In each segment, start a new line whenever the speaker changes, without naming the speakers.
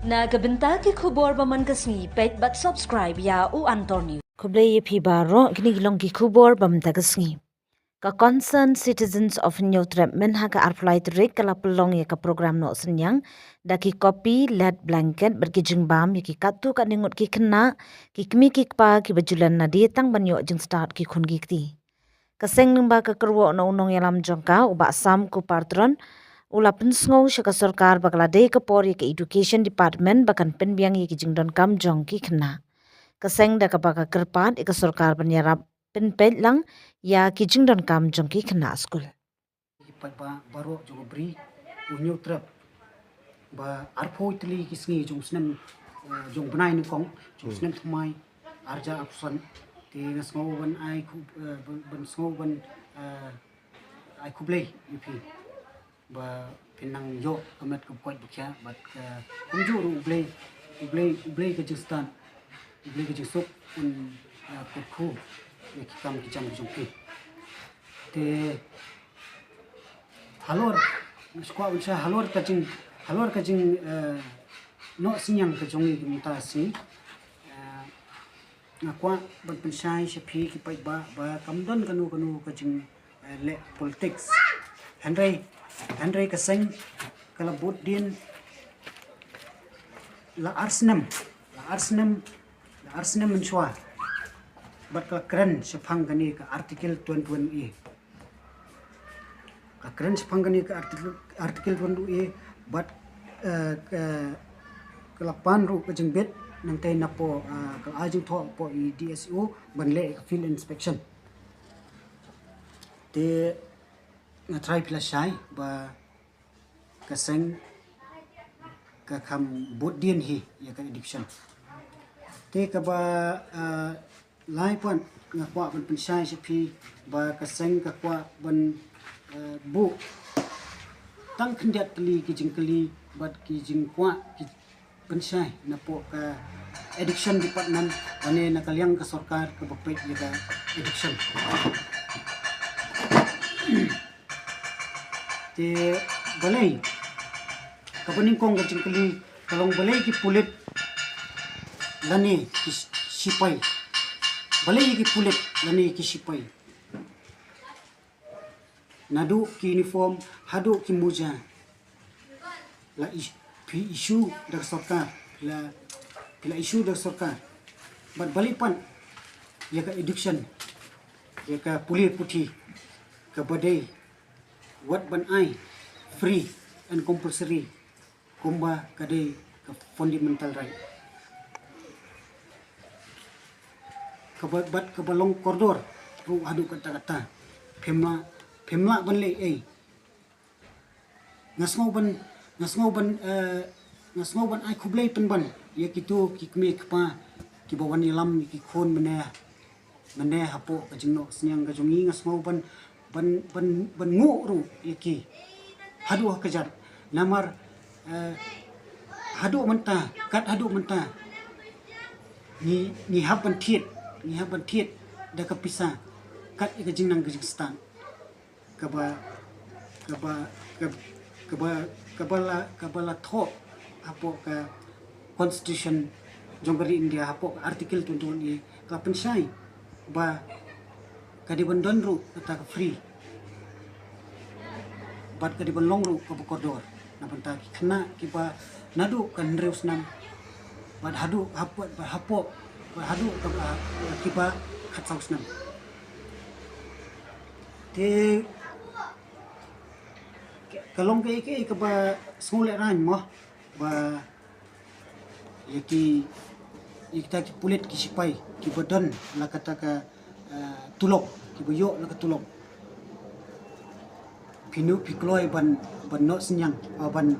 Nagabenta ki khubor baman kasni pet bat subscribe ya u Antonio.
Kuble ye phi baro kini gilong ki khubor bam tagasngi. Ka concerned citizens of New Trapman ha ka apply to rek kala pelong ye ka program no senyang da ki copy lead blanket berkijing bam ye ki katu ka ningut ki kena ki kmi ki pa ki bajulan na di tang banyo jing start ki khun gi ti. Kaseng nimba ka kerwo no unong yalam jongka uba sam ku partron ula pensngo shaka sarkar bakala de ka por ye ka education department bakan penbiang ye ki jingdon kam jong ki kena. Kaseng da kapaka kerpat ika sarkar penyerap penpet lang ya kijing don kam jongki kena school.
Ipat ba baro jo bri unyu trap ba arpo itli kisni jong snem jong benai ni kong jong snem thmai arja apsan ti ngasngo ban ai ku ban sngo ban ai kublei ipi ba pinang yo kamet ku kwat bukya bat kumjuru ublei ke justan ublei ke jusuk un ku ki kam ki jam jongki te halor skwa unsa halor kajing no sinyang ka jongi muta si ngakwa ban pensai sepi ki pai ba kamdon kanu kajing le politics Henry kaseng kala bot din la arsenam menchwa bat kala kren sepang kani ka artikel 21A keren sepangkani ke artikel 20A bat kelapan ru ke jengbet nanti napo ke ajung tho po i DSO banle field inspection te ngatrai pilasai ba kaseng ka kam bodien hi ya ka addiction te ka ba lai pon ngakwa ban pensai sepi ba kaseng ka kwa ban bu tang kendiat keli kijing keli bat kijing kwa pensai napo ka addiction department ane nakaliang ka sarkar ka bapet ya addiction te balai ka paning kong kijing keli kalong balai ki pulit lani ki sipai balai ki pulit lani ki sipai nadu ki uniform hadu ki moja la isu dak sarkar la isu dak sarkar bat balipan ya ka addiction ya ka puli putih ka badai wat ban ai free and compulsory kumba kadai ka fundamental right ka bat ka balong koridor ru hadu kata-kata Pemla ban le ngasngau ban ai kublei pen ban ya kitu ki kme kpa ki bawan lam ki khon mene hapo ka jingno snyang ka jongi ngasngau ban ngu ru ki hadu kajar namar hadu menta kat hadu menta ni haban thiet da ka pisa kat ka jingnang ka jingstan kabala tho apo ka constitution jonggari India apo artikel 21A ka pensai ba kadi bandon ru kata ka free bat kadi bandong ru ka koridor na banta kena kiba nadu kan reus nam bat hadu hapo hadu ka kiba khatsaus nam te kalong ke ba smule ran mo ba yaki ikta ki pulit ki sipai ki badan la kata ka tulok ki boyo la ka tulok pinu pikloi ban no senyang ban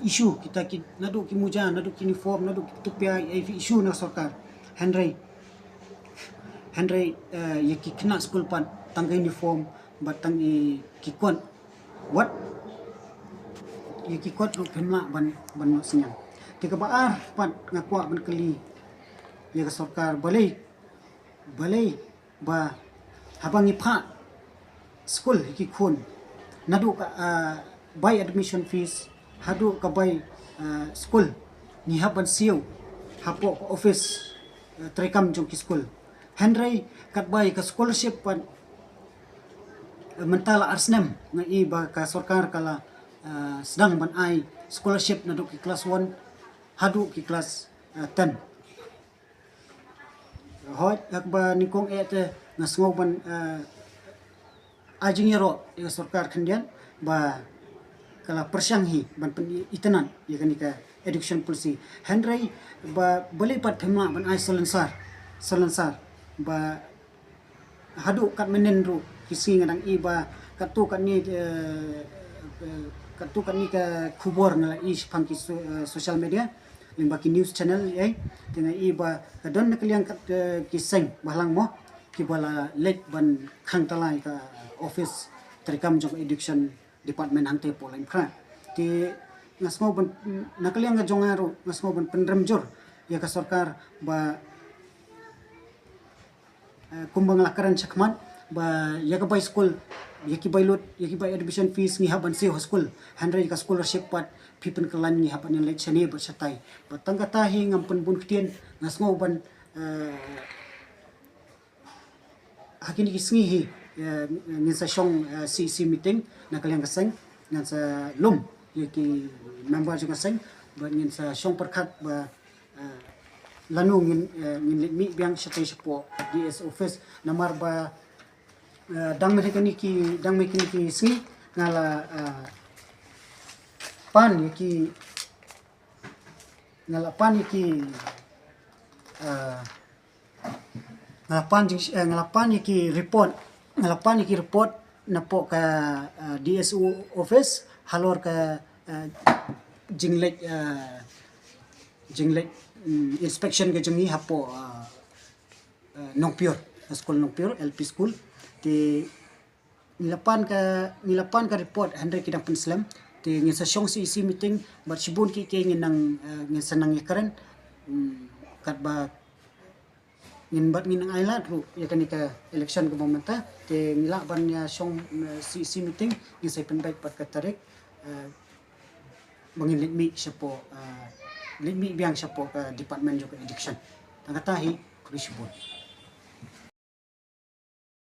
isu kita ki nadu ki muja nadu ki uniform nadu ki tupia isu na sarkar Henry yaki kena school pan tangga uniform batang ki kon what yaki kot lu pemla ban no senyang tiga baar pan ngakwa ban keli ya ka sarkar balai ba habangi pha school ki khun nadu ka buy admission fees hadu ka buy school ni haban siu hapo office terekam jong ki school Henry kat bai ka scholarship pan mentala arsnem ngai ba ka sarkar kala sedang ban ai scholarship na duk ki kelas 1 hadu ki kelas 10 hot akba nikong ete ngasngau ban ajingero ya sarkar kendian ba kala persyanghi ban itenan ya kan ka education policy Henry ba boleh pat thema ban ai salensar ba hadu kat menen ru kisi ngadang iba katu kat ni ka kubor ngala is pangki social media limba ki news channel ai dengan iba kadon nakaliang kat kiseng balang mo ki bala let ban khang talai ka office terekam jong education department hangte polain kra ti ngasmo ban nakaliang ga jongaro ngasmo ban penremjur ya ka sarkar ba kumbang lakaran chakman ba yaga bay school yaki bay admission fees ngi haban si school 100 ka scholarship pat pipen kelan ngi haban yang lek chani ba satai ba tangga tahi ngampen bun ktien ngasmo ban hakini kisngi hi ngi sa shong CC meeting nakaliang kaseng ngan sa lum yaki member juga seng ba ngi sa shong perkat ba lanu ngin mi biang satai sepo DS office namar ba dang mekaniki sni ngala pan yaki ngala pan yaki report napo ka DSO office halor ka jinglek inspection ke jengi hapo Nongpior school Nongpior LP school ti nilapan ka report 100 kidang penslam ti ngin sa syong CC meeting bat sibun ki nang ngin sanang yakaran kat ba ngin bat ngin ang ailat ru ya kan ka election ko momenta ti ngila ban ya syong CC meeting ngin sa penbaik pat ka tarik mangin litmi siya po litmi biang siya po ka department of education tangatahi kulisibun